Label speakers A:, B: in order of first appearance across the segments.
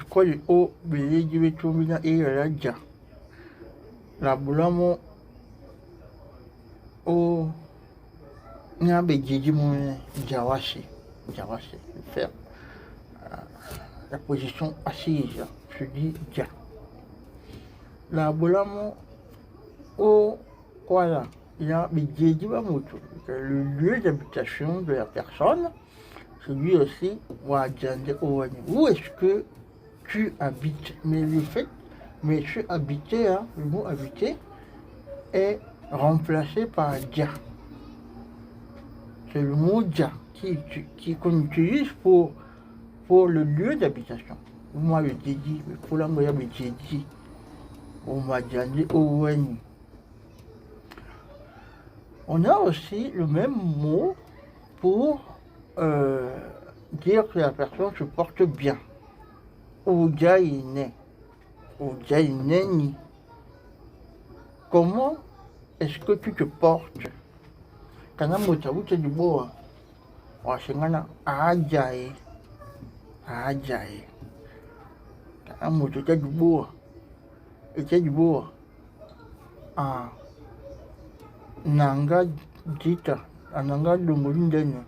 A: Kwali o beleji betumina eyalaja labulamu o nyabe jeji mon jawashi faire la position assise, je dis ja. Labulamu o voilà, il y a jeji bamutu, le lieu d'habitation de la personne. Celui aussi, où est-ce que tu habites? Mais le fait, mais tu habitais, hein, le mot habiter est remplacé par dia. C'est le mot dia qu'on utilise pour le lieu d'habitation. Vous m'avez dit, pour la moya dit, on m'a dit, on a aussi le même mot pour dire que la personne se porte bien. Ujaine. Comment est-ce que tu te portes? Kana mutabuche du boa. Washingana ajae. Kana mutabuche du boa. Eche du boa. Ah. Nanga jita. Ananga lumulindene.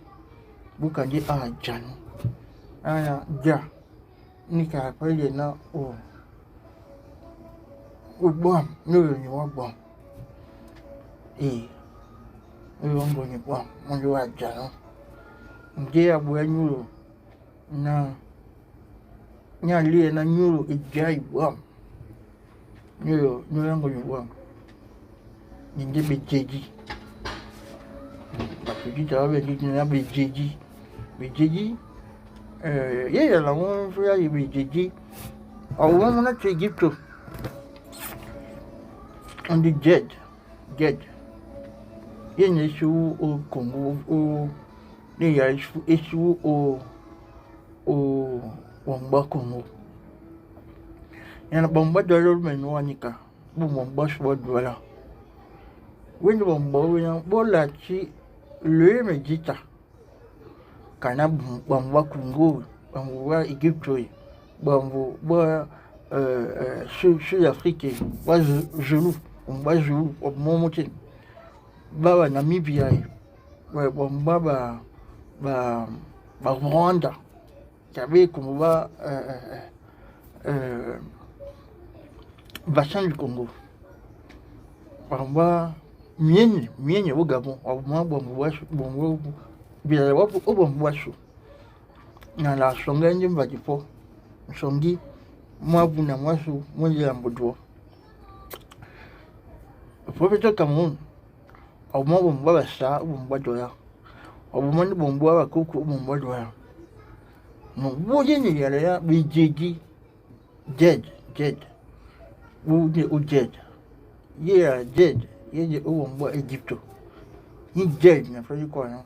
A: Bukandi ajanu. Aya ja. Nika pale na o. Ubam, ni wabam. Wango ni bam, mwanzo wa janu. Nje abu nyulo na nyali na nyulo ijai bam. Nyulo yango ni bam. Nje bejeji. Bakujita wabe na bejeji. Bejeji yeye la won ya bejeji. Au wana tu Egypte. On dit Jed. Il y a une issue au Congo, il y a une issue au Wamba Congo. Il y a un bomba de l'eau, mais non, Anika. Bon, bomba, je vois de là. Oui, le bomba, bon, là, tu le médita. Kana bomba Congo, bomba Égypte, bomba Sud-Afrique, bomba Gelou, bomba Gelou, bomba Montaigne. Baba Namibia, bomba Rwanda, qui comme bassin du Congo. Bomba mienne au Gabon, bomba bien au bomba chou. Dans la songa n'y va du pot, songi, moi vous n'avez moi sous, moi j'ai un beau doigt. Le professeur Cameroun. Au moins, on boit ça, on boit de là. Au moment où on boit à coco, on boit de là. Non, vous voyez, il y a là, mais j'ai dit, dead. Vous dites au dead. Il y a dead. Il y a où on boit Égypte. Il est dead, il faut dire quoi, non?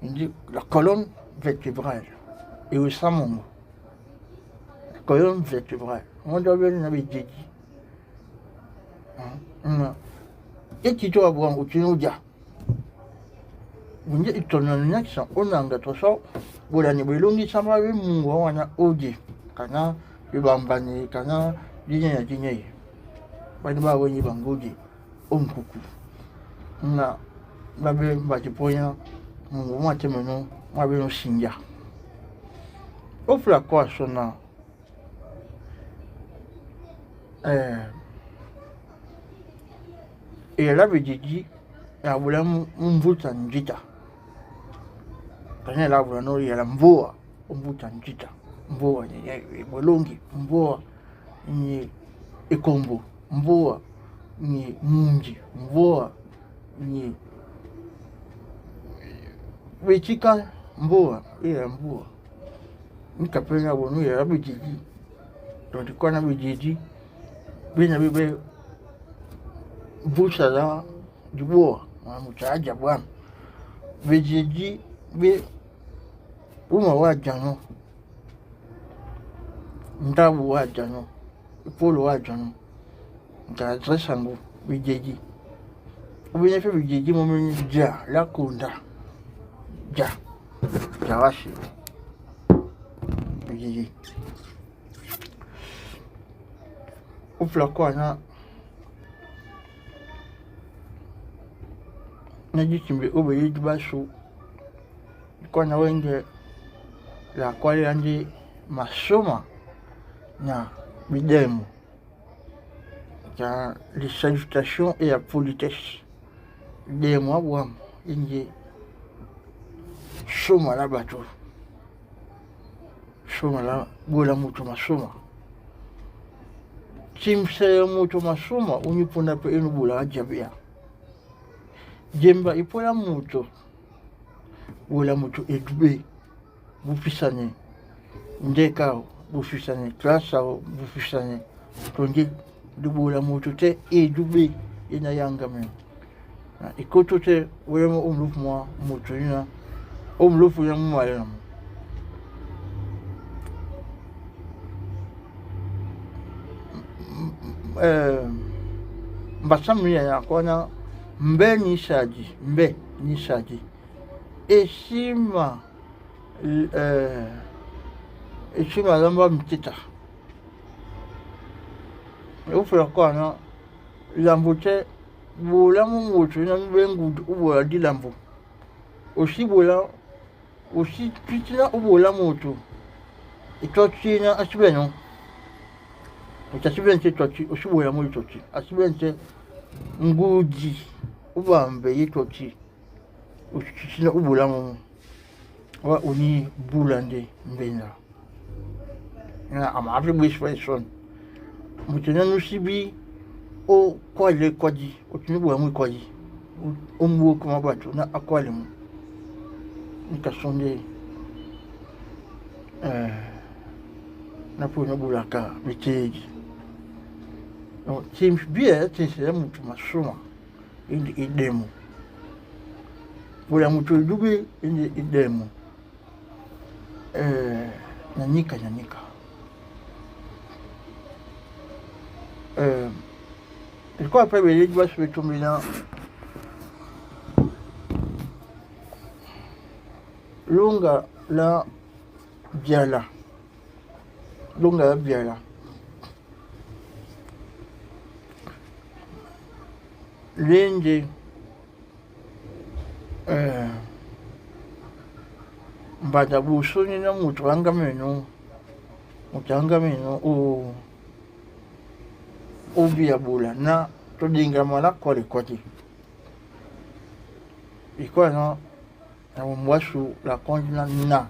A: Il dit la colonne vertébrale. Et au samon. La colonne vertébrale. On doit venir avec dit. Et tu dois avoir un outil. Vous dites que tu as un accent, on a un gâteau, vous avez un belongi, ça va être mon oji. Kana, le bambani, kana, dîner. Pas de bavoni bangoji, on coucou. Na, babe, batipoya, mon moitié menon, moi, ben, singa. Offre la quoi, son nom. Et elle avait dit, elle voulait mvuta njita. Quand elle a voulu, elle a mvoa, mvuta njita. Mvoa, ni bolongi, mvoa, ni ekombo, mvoa, ni munji, mvoa, ni wechika, mvoa, elle mvoa. Ni kapena bonu, elle avait dit, donc quand elle avait dit, bien avait Boucha là, du bois, mutaja bwana. Bejeji, be, uma wajano. Ndabu wajano. Polo wajano. Nta sangu, bejeji. Ubine fe bejeji momeni ja, la kunda. Ja. Jawashi. Bejeji. uflakwana na jitimbe obe basu kwa na wenge la kwale andi masoma na bidemu ya les salutations et la politesse de moi wam inje soma la bato soma la bola mutu masoma simse mutu masoma unipona pe enu bola ajabia jemba ipola mutu bola mutu edube bufisane ndeka bufisane klasa bufisane tongi dubola mutu te edube ina yangame ikoto te wema umlufu mwa mutu ina umlufu ya mwalena mbasamu ya kona mbe nisaji esima lamba mtita ufula kwana lambu te bola mutu na mbengu ubola di lambu osi bola osi pitina ubola mutu itochina asibeno utasibense tochi osi bola mu tochi asibense nguji ubambe yitochi usichina ubola mu wa uni bulande mbena na amafi bwisfason mutena nusibi o kwale kwaji otunibu amu kwaji omwo kuma batu na akwale mu nikasonde na pona bulaka biteji no teams bia tese mutu masoma indi idemo bula mutu dubi indi idemo nanika ilikuwa pale ile basi wetumina lunga la biala lenje mbada busoni na mutu wangameno ubia bula na todinga mala kole koti iko na mwasu la konjina na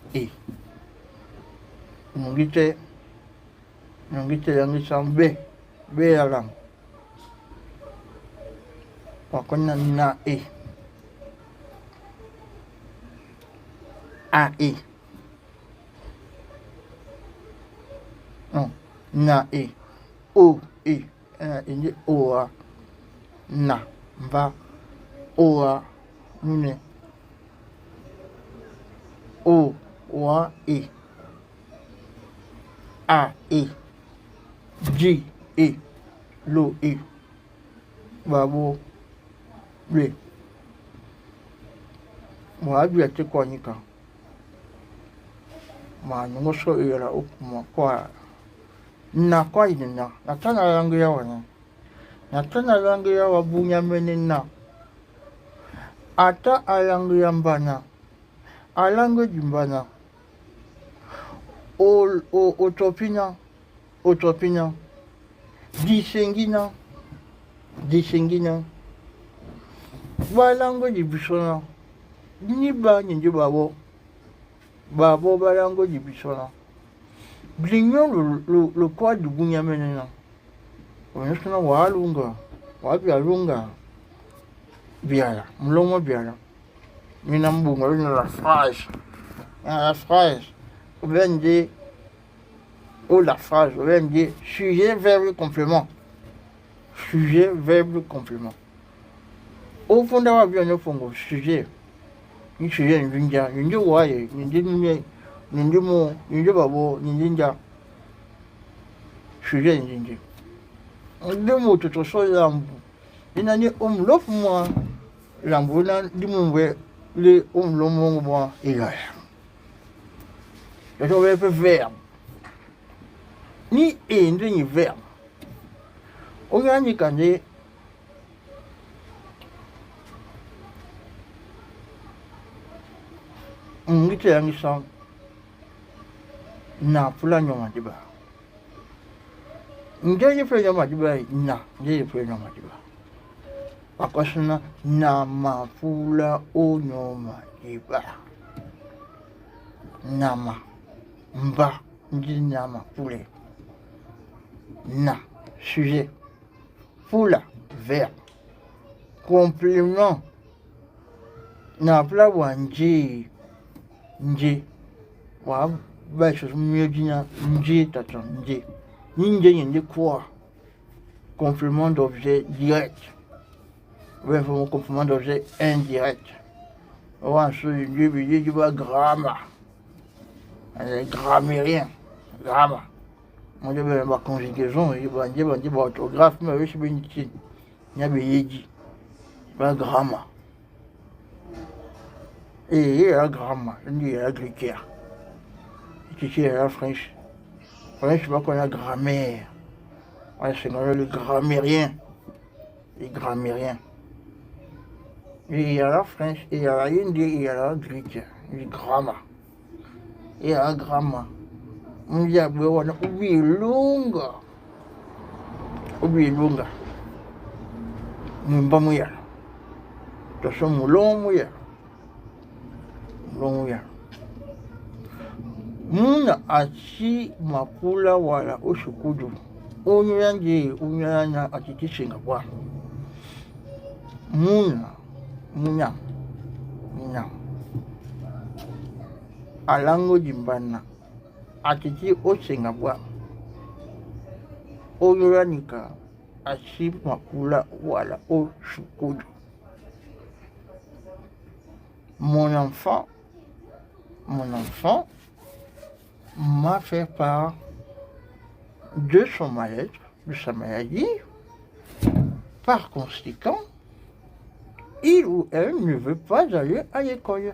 A: ngite yangi sambe be alam wakona na no na o inje oa na mba oa nune o wa a g lo babo le mo abi ate kwanyika ma ngoso era ukuma kwa na kwa ina na tana yangu ya wana na tana yangu ya wabunya menena ata alangu ya mbana alangu jimbana otopina disengina balangu jibisona niba nyinji babo balangu jibisona blinyo lo kwa dubunya menena onesona wabialunga biala mlomo biala mina mbunga lina la phrase vende ou la phrase vende sujet verbe complément au fond d'avoir bien au fond sujet ni sujet ninja waye ninja babo ninja sujet ninja de mo to so lambu ina ni lofu moi lambu na dimwe le lomo moi ila je vais faire verbe ni ni verbe Oyandika nde ngite yangisa na pula nyoma diba. Nje pula nyoma diba na nje pula nyoma diba. Akosuna na mapula o nyoma diba. Nama mba nje nama pule. Na sujet pula verbe complément na pula wanje nje wa ba chose mieux dina nje tatan nje nje nje quoi complément d'objet direct ouais vraiment complément d'objet indirect ouais ce nje bi di ba grammaire grammairien grammaire on dit la conjugaison il va dire orthographe mais oui c'est bien ici il y a bien pas grammaire et la grammaire il y a l'agriculture ici la French French pas qu'on a grammaire ouais c'est le grammairien les grammairiens et il y a la French et il y a la hindi et il y a l'agriculture les grammaire et la grammaire Mja bwana ubilunga mwimba muya toso mulomu ya muna achi mapula wala oshukudu unyanya atitishinga kwa muna alango jimbana atiti osenga bwa oyoranika achi mapula wala oshukudu. Mon enfant m'a fait part de son mal-être, de sa maladie. Par conséquent, il ou elle ne veut pas aller à l'école.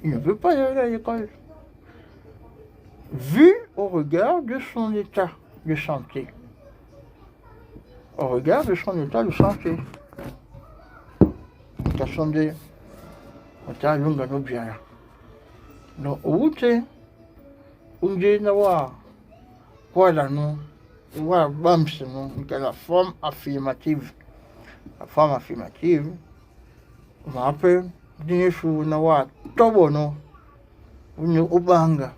A: Il ne veut pas aller à l'école. Vu au regard de son état de santé. Au regard de son état de santé. Attendez, on a lunga no bien. No ute, unje na wa, voilà non, wa bams non, la forme affirmative. La forme affirmative, on appelle dîner sous na wa tobo no, unye ubanga.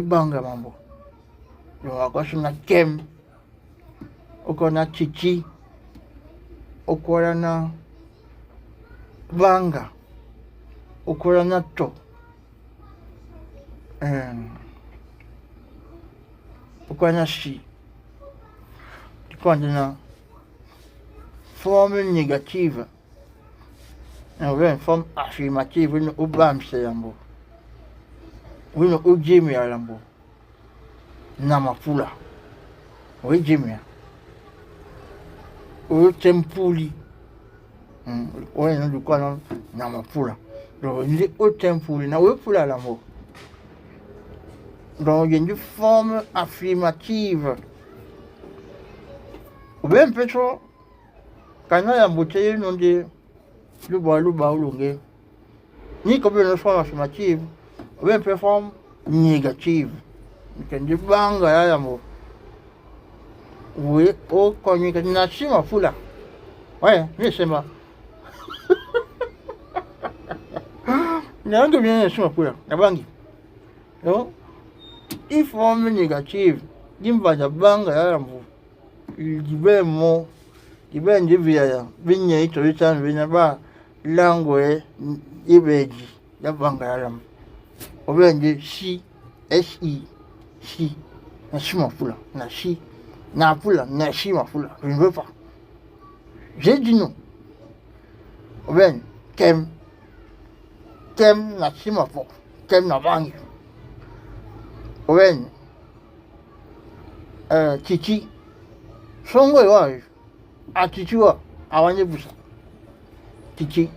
A: Banga mambo wakosha na kem uko na chichi uko na banga uko na to uko na shi na forme négative une forme affirmative une ubamse yambo wino ujimi alambo na mapula ujimi utempuli wino dukwana na mapula donc il est utempuli na wepula alambo donc il y a une forme affirmative ou bien peut-être quand on a bouteille non de luba ulunge ni comme une forme affirmative ou bien une forme négative. Quand tu bangs à l'amour, oui, au connu que tu n'as pas fou là. Ouais, mais c'est moi. Il y a un de bien sur ma poule, la bangue. Donc, une forme négative, il va de bangue à l'amour. Il dit bien mot, il va dire bien, bien, il te retient, bien, pas langue, il va dire, la bangue à l'amour. Ou bien dire si, si, si, na si ma poule, na si, na poule, na si ma poule, je ne veux pas. J'ai dit non. Ou bien, kem na si ma poule, kem na bangue. Ou bien, titi, songo wa, a titi wa, a wanye busa. Titi,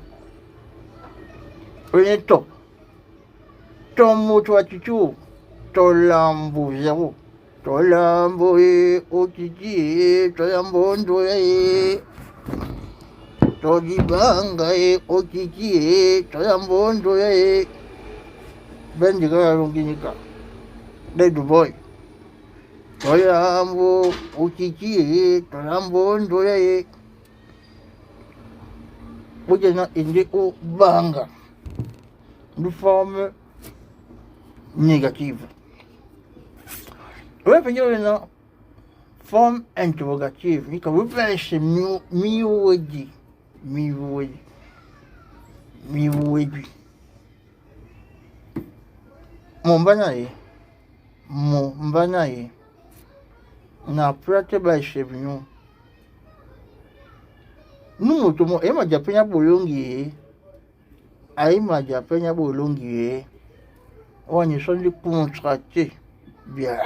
A: ou bien top. Ton mot toi tu to lambu zéro tolambo e okiki toyambondo e todibanga e okiki toyambondo e bendiga lunginika dead boy toyambo okiki toyambondo e bujena indi o banga de forme négative. Ouais, venir une forme interrogative. Ni quand vous pensez miwedi. Mon banaye. Na prate ba chevignon. Nous motomo e ma japenya bolongi. Ai ma japenya bolongi. On est sur le contracté bien.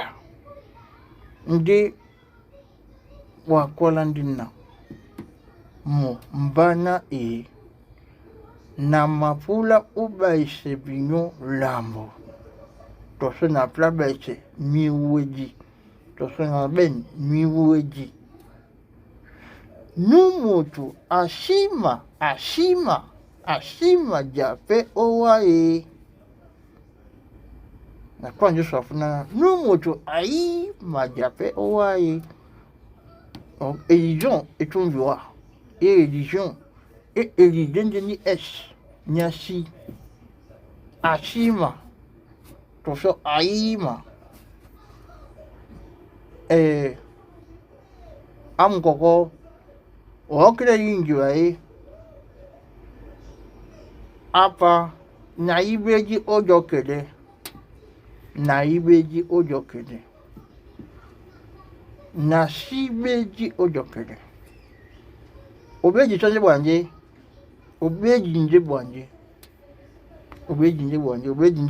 A: Ndi wakolandina mo mbana e na mapula ubaise binyo lambo to se na plabaise miwedi to se na ben miwedi numutu ashima jape owae na kwanje sofuna numutu ai majape owae religion est un joie et religion et religion ni es nyasi ashima to so aima amkoko okre yinjwa apa na ibeji ojokede na sibeji ojokede obeji tonje bwanje obeji nje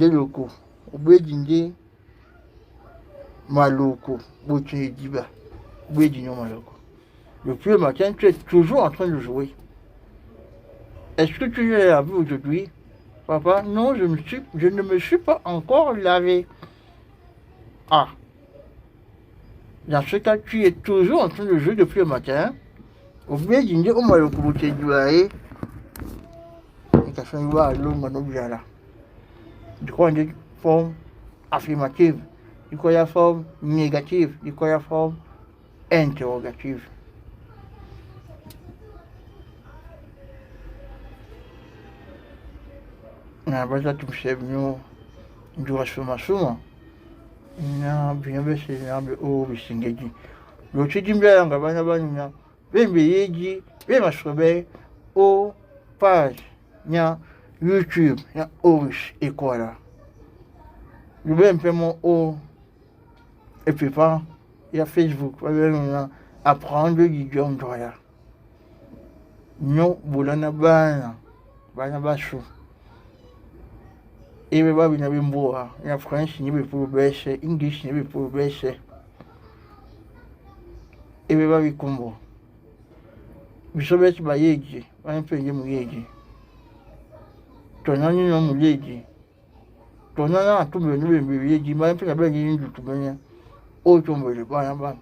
A: loko obeji nje maloko boche diba obeji nyo maloko depuis le matin tu es toujours en train de jouer. Est-ce que tu l'as lavé aujourd'hui? Papa, non, je ne me suis pas encore lavé. Ah. Dans ce cas, tu es toujours en train de jouer depuis le matin. Oubliez de dire, oh, moi, le coup de jouer. Et ça fait une voix à l'homme, là. Du coup, on dit forme affirmative. Du coup, il y a forme négative. Du coup, il y a forme interrogative. Na baza tumsebnyo njura suma na binyabese nabe o bisingeji lochiji mbya nga bana banyina bembe yeji bemashobe o page nya YouTube ya Orish Ekwala lubempemo o epipa ya Facebook babena apprendre l'idiome droya nyo bulana bana basu ebe babi na bimboa ya French ni be pour bese English ni be pour bese ebe babi kombo bisobeti ba yeji ba mpenje mu yeji tonani no mu yeji tonana atumbe no be yeji ba mpenja ba yeji ndu tumenya o tombele ba ba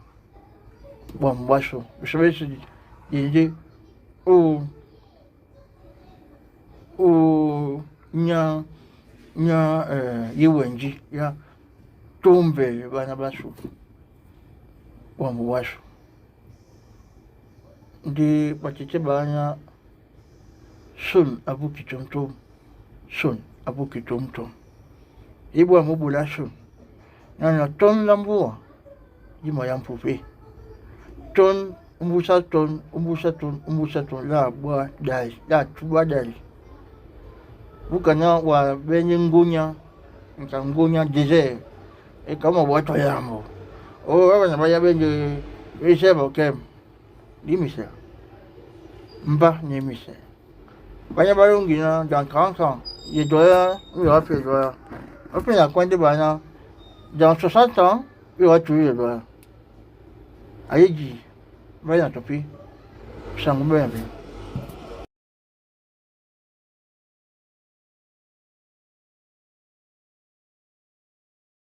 A: bombaso bisobeti yeji o nya yewenji ya tombe bana basu wamuwashu ndi batete bana sun abukitomtom ibwa mubula sun nana ton lambua yimo yampupe ton umbusa ton la bwa dai la tuba dai bukana wa benye ngunya nkangunya désert e kama watu yamo o baba na baya benye isebo kem limise mba ni mise baya balungi na dan kankan ye doya yo ape doya ape na kwande bana dans 60 ans yo atu ye doya ayeji baya topi sangu bembe